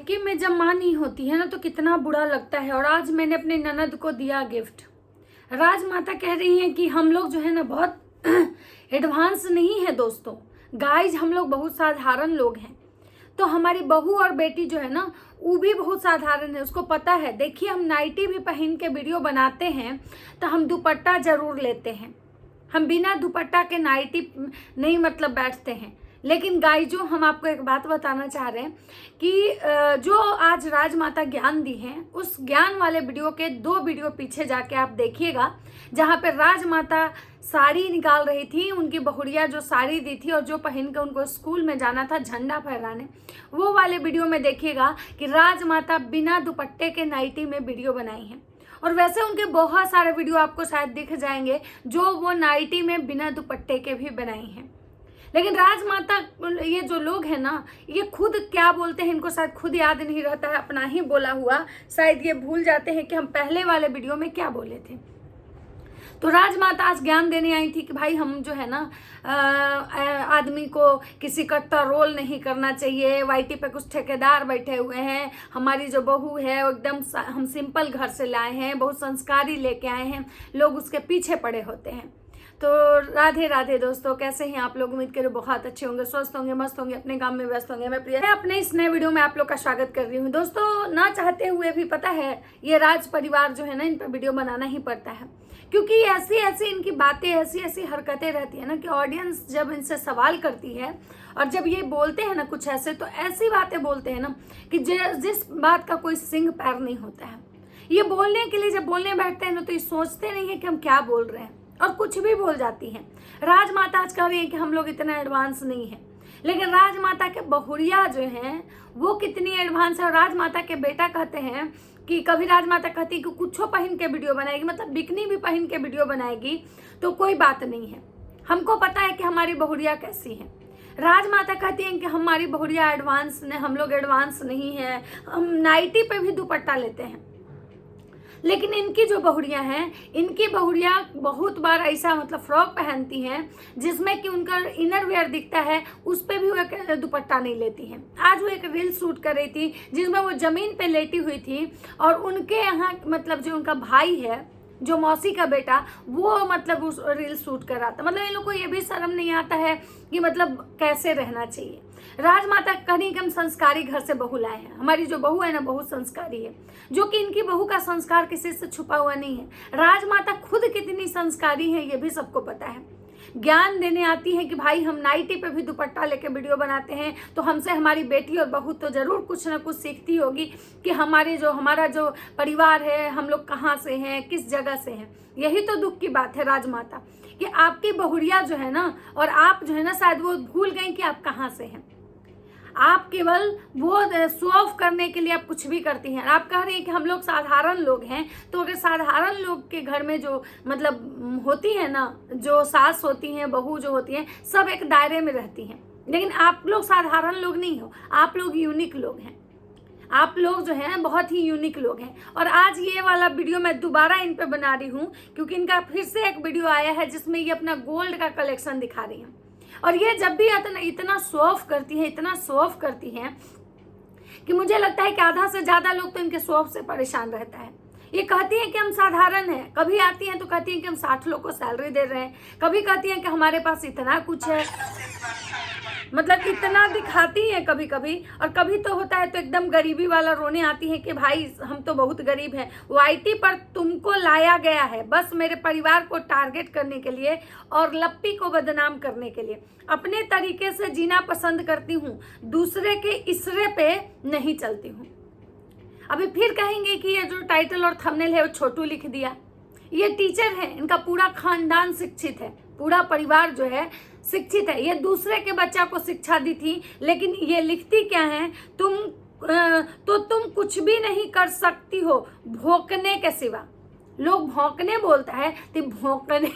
कि में जब माँ नहीं होती है ना तो कितना बुरा लगता है। और आज मैंने अपने ननद को दिया गिफ्ट। राजमाता कह रही हैं कि हम लोग जो है ना बहुत एडवांस नहीं है दोस्तों, गाइज हम लोग बहुत साधारण लोग हैं। तो हमारी बहू और बेटी जो है ना वो भी बहुत साधारण है, उसको पता है। देखिए हम नाइटी भी पहन के वीडियो बनाते हैं तो हम दुपट्टा जरूर लेते हैं, हम बिना दुपट्टा के नाइटी नहीं मतलब बैठते हैं। लेकिन गाइजो हम आपको एक बात बताना चाह रहे हैं कि जो आज राजमाता ज्ञान दी हैं उस ज्ञान वाले वीडियो के 2 वीडियो पीछे जाके आप देखिएगा, जहाँ पे राजमाता साड़ी निकाल रही थी, उनकी बहुरिया जो साड़ी दी थी और जो पहन के उनको स्कूल में जाना था झंडा फहराने, वो वाले वीडियो में देखिएगा कि राजमाता बिना दुपट्टे के नाइटी में वीडियो बनाई है। और वैसे उनके बहुत सारे वीडियो आपको शायद दिख जाएंगे जो वो नाइटी में बिना दुपट्टे के भी बनाई हैं। लेकिन राजमाता ये जो लोग हैं ना, ये खुद क्या बोलते हैं इनको शायद खुद याद नहीं रहता है, अपना ही बोला हुआ शायद ये भूल जाते हैं कि हम पहले वाले वीडियो में क्या बोले थे। तो राजमाता आज ज्ञान देने आई थी कि भाई हम जो है ना आदमी को किसी का रोल नहीं करना चाहिए। वाईटी पे कुछ ठेकेदार बैठे हुए हैं, हमारी जो बहू है वो एकदम हम सिंपल घर से लाए हैं, बहुत संस्कारी लेके आए हैं, लोग उसके पीछे पड़े होते हैं। तो राधे राधे दोस्तों, कैसे हैं आप लोग? उम्मीद करो बहुत अच्छे होंगे, स्वस्थ होंगे, मस्त होंगे, अपने काम में व्यस्त होंगे। मैं प्रिया अपने इस नए वीडियो में आप लोग का स्वागत कर रही हूँ। दोस्तों ना चाहते हुए भी पता है ये राज परिवार जो है ना, इन पर वीडियो बनाना ही पड़ता है, क्योंकि ऐसी ऐसी इनकी बातें, ऐसी ऐसी हरकतें रहती है ना कि ऑडियंस जब इनसे सवाल करती है और जब ये बोलते हैं ना कुछ ऐसे, तो ऐसी बातें बोलते हैं ना कि जिस बात का कोई सिंग पैर नहीं होता है। ये बोलने के लिए जब बोलने बैठते हैं ना तो ये सोचते नहीं है कि हम क्या बोल रहे हैं और कुछ भी बोल जाती हैं। राजमाता आज कह रही है कि हम लोग इतना एडवांस नहीं है, लेकिन राजमाता के बहुरिया जो हैं वो कितनी एडवांस है। राजमाता के बेटा कहते हैं कि कभी राजमाता कहती है कि कुछो पहन के वीडियो बनाएगी, मतलब बिकनी भी पहन के वीडियो बनाएगी तो कोई बात नहीं है, हमको पता है कि हमारी बहुरिया कैसी है। राजमाता कहती हैं कि हमारी बहुरिया एडवांस ने, हम लोग एडवांस नहीं है, हम नाइटी पे भी दुपट्टा लेते हैं। लेकिन इनकी जो बहुरियाँ हैं, इनकी बहुरियाँ बहुत बार ऐसा मतलब फ्रॉक पहनती हैं जिसमें कि उनका इनर वेयर दिखता है, उस पर भी वो एक दुपट्टा नहीं लेती हैं। आज वो एक रील शूट कर रही थी जिसमें वो जमीन पे लेटी हुई थी और उनके यहाँ मतलब जो उनका भाई है, जो मौसी का बेटा, वो मतलब उस रील शूट कर रहा था। मतलब इन लोग को ये भी शर्म नहीं आता है कि मतलब कैसे रहना चाहिए। राजमाता कहीं हम संस्कारी घर से बहू लाए हैं, हमारी जो बहू है ना बहुत संस्कारी है, जो कि इनकी बहू का संस्कार किसी से छुपा हुआ नहीं है। राजमाता खुद कितनी संस्कारी है ये भी सबको पता है। ज्ञान देने आती है कि भाई हम नाइटी पे भी दुपट्टा लेके वीडियो बनाते हैं तो हमसे हमारी बेटी और बहू तो जरूर कुछ ना कुछ सीखती होगी कि हमारा जो परिवार है, हम लोग कहाँ से हैं, किस जगह से हैं। यही तो दुख की बात है राजमाता, कि आपकी बहुरिया जो है ना और आप जो है ना शायद वो भूल गई कि आप कहाँ से हैं। आप केवल वो शो ऑफ करने के लिए आप कुछ भी करती हैं। आप कह रही हैं कि हम लोग साधारण लोग हैं, तो अगर साधारण लोग के घर में जो मतलब होती है ना, जो सास होती हैं, बहू जो होती हैं, सब एक दायरे में रहती हैं। लेकिन आप लोग साधारण लोग नहीं हो, आप लोग यूनिक लोग हैं। आप लोग जो हैं बहुत ही यूनिक लोग हैं। और आज ये वाला वीडियो मैं दोबारा इन पे बना रही हूँ क्योंकि इनका फिर से एक वीडियो आया है जिसमें ये अपना गोल्ड का कलेक्शन दिखा रही हैं। और ये जब भी इतना शो ऑफ करती है, इतना शो ऑफ करती हैं कि मुझे लगता है कि आधा से ज्यादा लोग तो इनके शो ऑफ से परेशान रहता है। ये कहती हैं कि हम साधारण हैं, कभी आती हैं तो कहती हैं कि हम 60 लोग को सैलरी दे रहे हैं, कभी कहती हैं कि हमारे पास इतना कुछ है, मतलब इतना दिखाती है कभी कभी। और कभी तो होता है तो एकदम गरीबी वाला रोने आती है कि भाई हम तो बहुत गरीब हैं। वाईटी पर तुमको लाया गया है बस मेरे परिवार को टारगेट करने के लिए और लप्पी को बदनाम करने के लिए। अपने तरीके से जीना पसंद करती हूँ, दूसरे के इशरे पे नहीं चलती हूँ। अभी फिर कहेंगे कि ये जो टाइटल और थंबनेल है वो छोटू लिख दिया। ये टीचर है, इनका पूरा खानदान शिक्षित है, पूरा परिवार जो है शिक्षित है। ये दूसरे के बच्चा को शिक्षा दी थी, लेकिन ये लिखती क्या है, तुम कुछ भी नहीं कर सकती हो भौंकने के सिवा। लोग भौंकने बोलता है तो भौंकने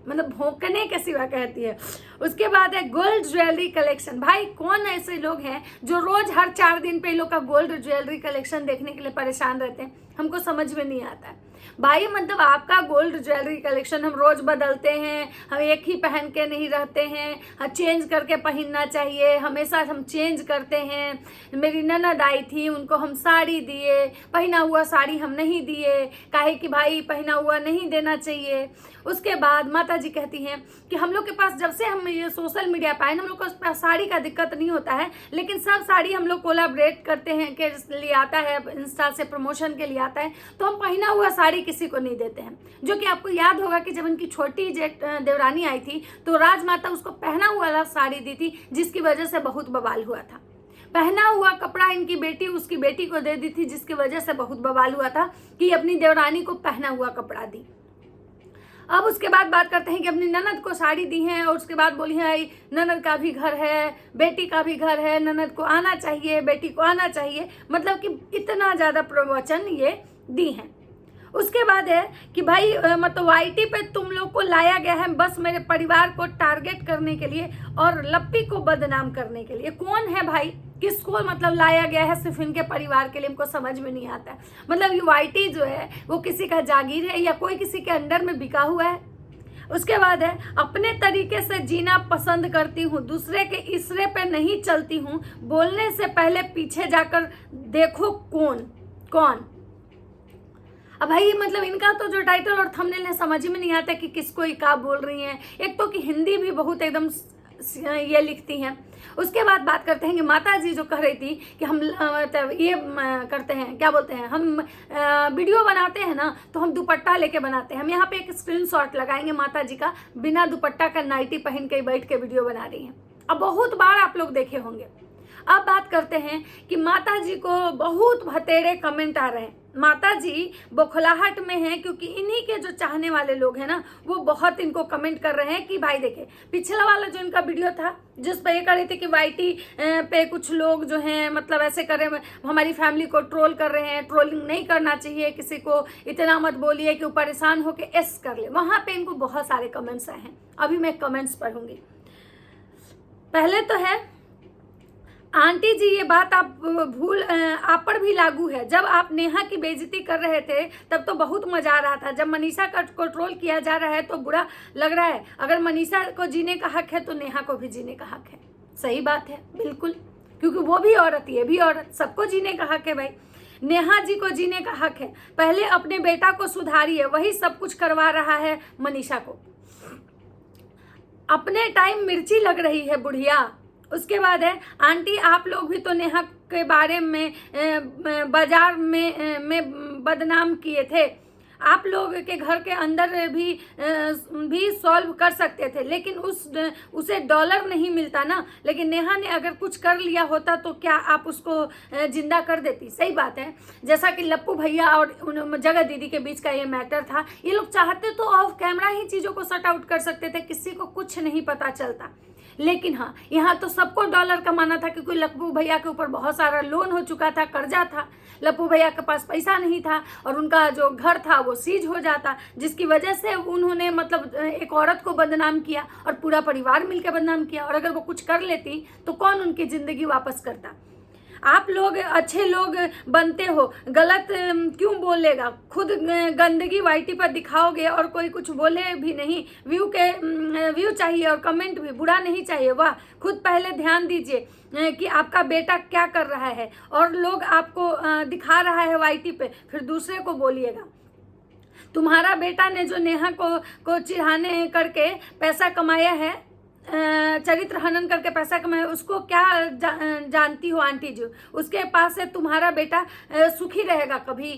मतलब भौंकने के सिवा कहती है। उसके बाद है गोल्ड ज्वेलरी कलेक्शन। भाई कौन ऐसे लोग हैं जो रोज हर 4 दिन पे लोग का गोल्ड ज्वेलरी कलेक्शन देखने के लिए परेशान रहते हैं, हमको समझ में नहीं आता है। भाई मतलब आपका गोल्ड ज्वेलरी कलेक्शन हम रोज बदलते हैं, हम एक ही पहन के नहीं रहते हैं, हम चेंज करके पहनना चाहिए, हमेशा हम चेंज करते हैं। मेरी ननद आई थी, उनको हम साड़ी दिए, पहना हुआ साड़ी हम नहीं दिए, काहे कि भाई पहना हुआ नहीं देना चाहिए। उसके बाद माता जी कहती हैं कि हम लोग के पास जब से हम ये सोशल मीडिया पाए हम लोग को साड़ी का दिक्कत नहीं होता है, लेकिन सब साड़ी हम लोग कोलैबोरेट करते हैं के लिए आता है, इंस्टा से प्रमोशन के लिए आता है, तो हम पहना हुआ साड़ी किसी को नहीं देते हैं। जो कि आपको याद होगा कि जब उनकी छोटी देवरानी आई थी तो राजमाता उसको पहना हुआ साड़ी दी थी, जिसकी वजह से बहुत बवाल हुआ था। पहना हुआ कपड़ा इनकी बेटी उसकी बेटी को दे दी थी, जिसकी वजह से बहुत बवाल हुआ था कि अपनी देवरानी को पहना हुआ कपड़ा दी। अब उसके बाद बात करते हैं कि अपनी ननद को साड़ी दी है, और उसके बाद बोली है ननद का भी घर है, बेटी का भी घर है, ननद को आना चाहिए, बेटी को आना चाहिए, मतलब कि इतना ज़्यादा प्रवचन ये दी हैं। उसके बाद है कि भाई मतलब वाईटी पे तुम लोग को लाया गया है बस मेरे परिवार को टारगेट करने के लिए और लप्पी को बदनाम करने के लिए। कौन है भाई, किसको मतलब लाया गया है सिर्फ इनके परिवार के लिए, हमको समझ में नहीं आता है। मतलब ये वाईटी जो है वो किसी का जागीर है या कोई किसी के अंडर में बिका हुआ है। उसके बाद है अपने तरीके से जीना पसंद करती हूँ, दूसरे के इशारे पे नहीं चलती हूँ, बोलने से पहले पीछे जाकर देखो कौन कौन। अब भाई मतलब इनका तो जो टाइटल और थंबनेल है समझ में नहीं आता कि किसको ये क्या बोल रही हैं। एक तो कि हिंदी भी बहुत एकदम ये लिखती हैं। उसके बाद बात करते हैं कि माता जी जो कह रही थी कि हम ये करते हैं, क्या बोलते हैं, हम वीडियो बनाते हैं ना तो हम दुपट्टा लेके बनाते हैं। हम यहाँ पे एक स्क्रीनशॉट लगाएंगे माता जी का, बिना दुपट्टा का नाइटी पहन के बैठ के वीडियो बना रही हैं। अब बहुत बार आप लोग देखे होंगे। अब बात करते हैं कि माता जी को बहुत भतेड़े कमेंट आ रहे हैं। माता जी बौखलाहट में हैं क्योंकि इन्हीं के जो चाहने वाले लोग हैं ना वो बहुत इनको कमेंट कर रहे हैं कि भाई देखे पिछला वाला जो इनका वीडियो था जिस पर ये कर रही थी कि वाईटी पे कुछ लोग जो हैं मतलब ऐसे कर रहे हैं, हमारी फैमिली को ट्रोल कर रहे हैं, ट्रोलिंग नहीं करना चाहिए, किसी को इतना मत बोलिए कि वो परेशान होकर एस कर ले। वहाँ पे इनको बहुत सारे कमेंट्स आए हैं, अभी मैं कमेंट्स पढ़ूंगी। पहले तो है आंटी जी ये बात आप पर भी लागू है। जब आप नेहा की बेइज्जती कर रहे थे तब तो बहुत मजा आ रहा था, जब मनीषा का कंट्रोल किया जा रहा है तो बुरा लग रहा है। अगर मनीषा को जीने का हक है तो नेहा को भी जीने का हक है। सही बात है बिल्कुल, क्योंकि वो भी औरत, ये भी औरत, सबको जीने का हक है भाई। नेहा जी को जीने का हक है। पहले अपने बेटा को सुधारिए, वही सब कुछ करवा रहा है मनीषा को। अपने टाइम मिर्ची लग रही है बुढ़िया। उसके बाद है आंटी आप लोग भी तो नेहा के बारे में बाजार में बदनाम किए थे। आप लोग के घर के अंदर भी सॉल्व कर सकते थे, लेकिन उसे डॉलर नहीं मिलता ना। लेकिन नेहा ने अगर कुछ कर लिया होता तो क्या आप उसको जिंदा कर देती। सही बात है, जैसा कि लप्पू भैया और जगत दीदी के बीच का ये मैटर था। ये लोग चाहते तो ऑफ कैमरा ही चीज़ों को सॉर्ट आउट कर सकते थे, किसी को कुछ नहीं पता चलता। लेकिन हाँ, यहाँ तो सबको डॉलर कमाना था क्योंकि लप्पू भैया के ऊपर बहुत सारा लोन हो चुका था, कर्जा था, लप्पू भैया के पास पैसा नहीं था और उनका जो घर था वो सीज हो जाता, जिसकी वजह से उन्होंने मतलब एक औरत को बदनाम किया और पूरा परिवार मिलकर बदनाम किया। और अगर वो कुछ कर लेती तो कौन उनकी ज़िंदगी वापस करता। आप लोग अच्छे लोग बनते हो, गलत क्यों बोलेगा। खुद गंदगी वाईटी पर दिखाओगे और कोई कुछ बोले भी नहीं। व्यू चाहिए और कमेंट भी, बुरा नहीं चाहिए। वाह, खुद पहले ध्यान दीजिए कि आपका बेटा क्या कर रहा है और लोग आपको दिखा रहा है वाईटी पे, फिर दूसरे को बोलिएगा। तुम्हारा बेटा ने जो नेहा को चिढ़ाने करके पैसा कमाया है, चरित्र हनन करके पैसा कमाया, उसको क्या जानती हो आंटी जी। उसके पास से तुम्हारा बेटा सुखी रहेगा कभी।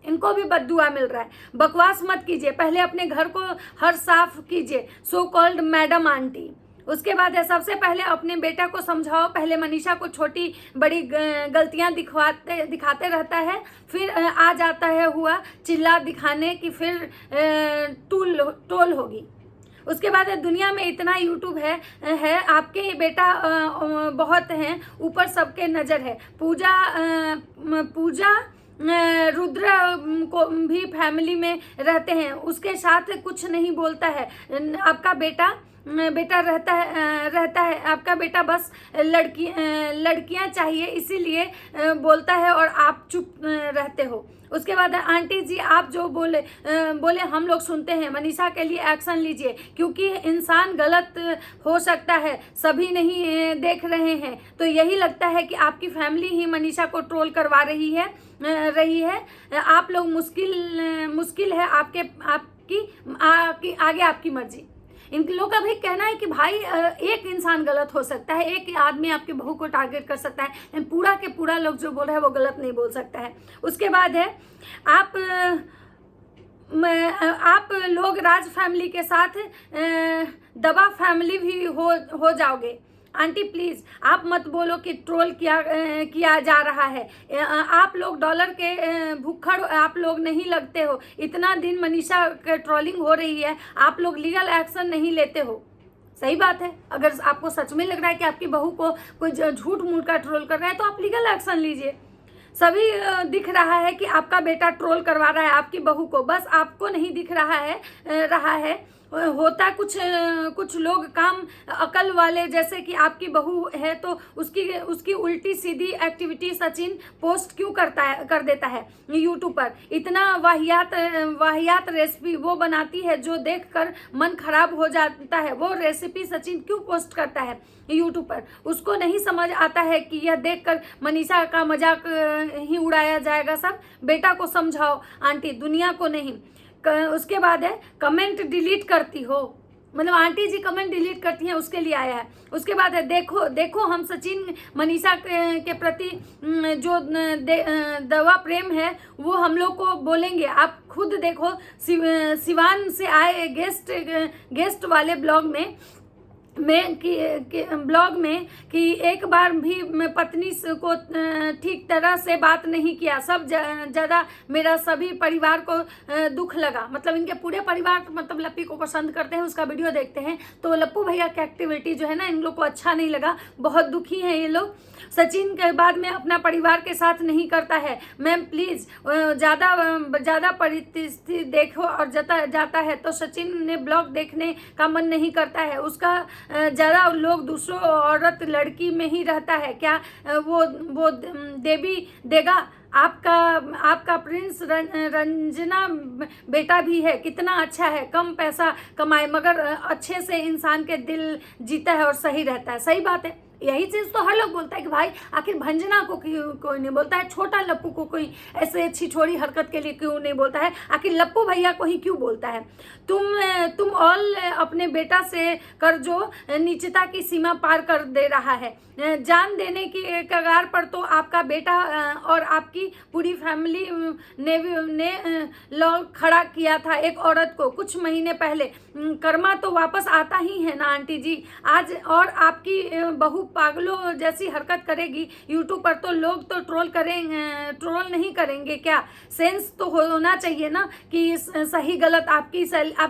इनको भी बद्दुआ मिल रहा है। बकवास मत कीजिए, पहले अपने घर को हर साफ कीजिए, सो कॉल्ड मैडम आंटी। उसके बाद है सबसे पहले अपने बेटा को समझाओ। पहले मनीषा को छोटी बड़ी गलतियां दिखाते रहता है, फिर आ जाता है हुआ चिल्ला दिखाने की, फिर टोल होगी। उसके बाद दुनिया में इतना यूट्यूब है आपके बेटा बहुत हैं, ऊपर सबके नज़र है। पूजा रुद्र को भी फैमिली में रहते हैं, उसके साथ कुछ नहीं बोलता है। आपका बेटा बेटा रहता है, आपका बेटा बस लड़कियां चाहिए इसीलिए बोलता है और आप चुप रहते हो। उसके बाद आंटी जी आप जो बोले हम लोग सुनते हैं, मनीषा के लिए एक्शन लीजिए क्योंकि इंसान गलत हो सकता है, सभी नहीं देख रहे हैं। तो यही लगता है कि आपकी फैमिली ही मनीषा को ट्रोल करवा रही है आप लोग मुश्किल है आपकी आगे आपकी मर्जी। इन लोगों का भी कहना है कि भाई एक इंसान गलत हो सकता है, एक आदमी आपकी बहू को टारगेट कर सकता है, लेकिन पूरा के पूरा लोग जो बोल रहे हैं वो गलत नहीं बोल सकता है। उसके बाद है आप लोग राज फैमिली के साथ दबा फैमिली भी हो जाओगे। आंटी प्लीज आप मत बोलो कि ट्रोल किया जा रहा है। आप लोग डॉलर के भुक्खड़ आप लोग नहीं लगते हो। इतना दिन मनीषा के ट्रोलिंग हो रही है, आप लोग लीगल एक्शन नहीं लेते हो। सही बात है, अगर आपको सच में लग रहा है कि आपकी बहू को कोई झूठ मूठ का ट्रोल कर रहा है तो आप लीगल एक्शन लीजिए। सभी दिख रहा है कि आपका बेटा ट्रोल करवा रहा है आपकी बहू को, बस आपको नहीं दिख रहा है होता कुछ लोग काम अकल वाले, जैसे कि आपकी बहू है तो उसकी उल्टी सीधी एक्टिविटी सचिन पोस्ट क्यों कर देता है यूट्यूब पर। इतना वाहियात रेसिपी वो बनाती है जो देखकर मन खराब हो जाता है, वो रेसिपी सचिन क्यों पोस्ट करता है यूट्यूब पर। उसको नहीं समझ आता है कि यह देखकर मनीषा का मजाक ही उड़ाया जाएगा। सब बेटा को समझाओ आंटी, दुनिया को नहीं। उसके बाद है कमेंट डिलीट करती हो, मतलब आंटी जी कमेंट डिलीट करती हैं उसके लिए आया है। उसके बाद है देखो हम सचिन मनीषा के प्रति जो दवा प्रेम है वो हम लोग को बोलेंगे। आप खुद देखो सिवान से आए गेस्ट वाले ब्लॉग में कि एक बार भी पत्नी को ठीक तरह से बात नहीं किया, सब ज़्यादा मेरा सभी परिवार को दुख लगा। मतलब इनके पूरे परिवार मतलब लप्पी को पसंद करते हैं, उसका वीडियो देखते हैं तो लप्पू भैया की एक्टिविटी जो है ना इन लोग को अच्छा नहीं लगा, बहुत दुखी हैं ये लोग। सचिन के बाद में अपना परिवार के साथ नहीं करता है। मैम प्लीज़ ज़्यादा परिस्थिति देखो और जाता है तो सचिन ने ब्लॉग देखने का मन नहीं करता है, उसका ज़्यादा लोग दूसरों औरत लड़की में ही रहता है क्या वो देवी देगा। आपका प्रिंस रंजना बेटा भी है, कितना अच्छा है, कम पैसा कमाए मगर अच्छे से इंसान के दिल जीता है और सही रहता है। सही बात है, यही चीज़ तो हर लोग बोलता है कि भाई आखिर भंजना को कोई नहीं बोलता है, छोटा लप्पू को कोई ऐसे छिछोरी हरकत के लिए क्यों नहीं बोलता है, आखिर लप्पू भैया को ही क्यों बोलता है। तुम ऑल अपने बेटा से कर जो नीचता की सीमा पार कर दे रहा है, जान देने की कगार पर तो आपका बेटा और आपकी पूरी फैमिली ने लॉ खड़ा किया था एक औरत को कुछ महीने पहले। कर्मा तो वापस आता ही है ना आंटी जी आज, और आपकी बहू पागलों जैसी हरकत करेगी यूट्यूब पर तो लोग तो ट्रोल नहीं करेंगे क्या। सेंस तो होना चाहिए ना कि सही गलत आप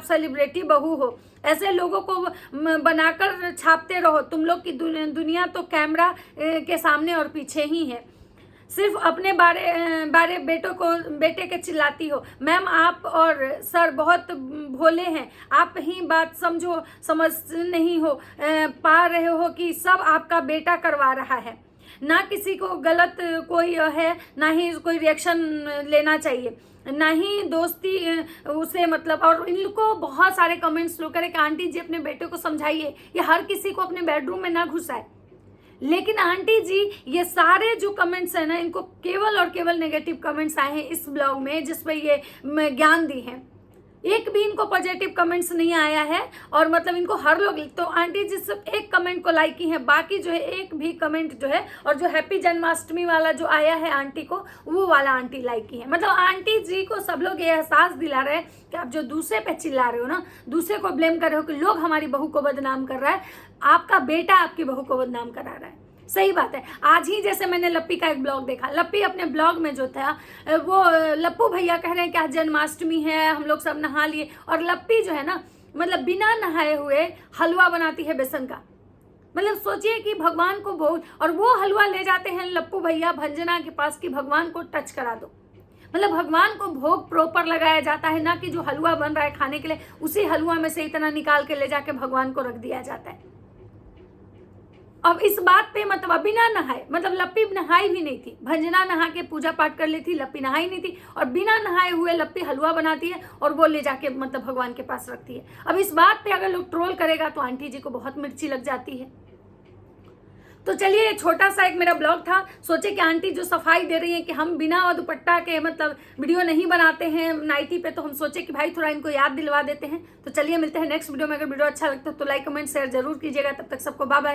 सेलिब्रिटी बहू हो, ऐसे लोगों को बनाकर छापते रहो। तुम लोग की दुनिया तो कैमरा के सामने और पीछे ही है, सिर्फ अपने बारे बेटे के चिल्लाती हो। मैम आप और सर बहुत भोले हैं, आप ही बात समझ नहीं हो पा रहे हो कि सब आपका बेटा करवा रहा है, ना किसी को गलत कोई है, ना ही कोई रिएक्शन लेना चाहिए, ना ही दोस्ती उसे मतलब। और इनको बहुत सारे कमेंट्स लोग करें कि आंटी जी अपने बेटे को समझाइए, ये हर किसी को अपने बेडरूम में ना घुसाए। लेकिन आंटी जी ये सारे जो कमेंट्स हैं ना इनको केवल और केवल नेगेटिव कमेंट्स आए हैं इस ब्लॉग में जिसमें ये ज्ञान दी है, एक भी इनको पॉजिटिव कमेंट्स नहीं आया है। और मतलब इनको हर लोग तो आंटी जी सिर्फ एक कमेंट को लाइक की है, बाकी जो है एक भी कमेंट जो है और जो हैप्पी जन्माष्टमी वाला जो आया है आंटी को वो वाला आंटी लाइक की है। मतलब आंटी जी को सब लोग ये एहसास दिला रहे हैं कि आप जो दूसरे पे चिल्ला रहे हो ना, दूसरे को ब्लेम कर रहे हो कि लोग हमारी बहू को बदनाम कर रहा है, आपका बेटा आपकी बहू को बदनाम करा रहा है। सही बात है। आज ही जैसे मैंने लप्पी का एक ब्लॉग देखा, लप्पी अपने ब्लॉग में जो था वो लप्पू भैया कह रहे हैं कि आज जन्माष्टमी है हम लोग सब नहा लिए, और लप्पी जो है ना मतलब बिना नहाए हुए हलवा बनाती है बेसन का। मतलब सोचिए कि भगवान को बहुत, और वो हलवा ले जाते हैं लप्पू भैया भंजना के पास कि भगवान को टच करा दो। मतलब भगवान को भोग प्रॉपर लगाया जाता है, ना कि जो हलवा बन रहा है खाने के लिए उसी हलवा में से इतना निकाल के ले जाके भगवान को रख दिया जाता है। अब इस बात पे मतलब अभी ना नहाए, मतलब लप्पी नहाई भी नहीं थी, भंजना नहा के पूजा पाठ कर ली थी, लप्पी नहाई नहीं थी, और बिना नहाए हुए लप्पी हलवा बनाती है और वो ले जाके मतलब भगवान के पास रखती है। अब इस बात पे अगर लोग ट्रोल करेगा तो आंटी जी को बहुत मिर्ची लग जाती है। तो चलिए, छोटा सा एक मेरा ब्लॉग था, सोचे कि आंटी जो सफाई दे रही है कि हम बिना दुपट्टा के मतलब वीडियो नहीं बनाते हैं नाइटी पे, तो हम सोचे कि भाई थोड़ा इनको याद दिलवा देते हैं। तो चलिए मिलते हैं नेक्स्ट वीडियो में। अगर वीडियो अच्छा लगता है तो लाइक कमेंट शेयर जरूर कीजिएगा। तब तक सबको बाय बाय।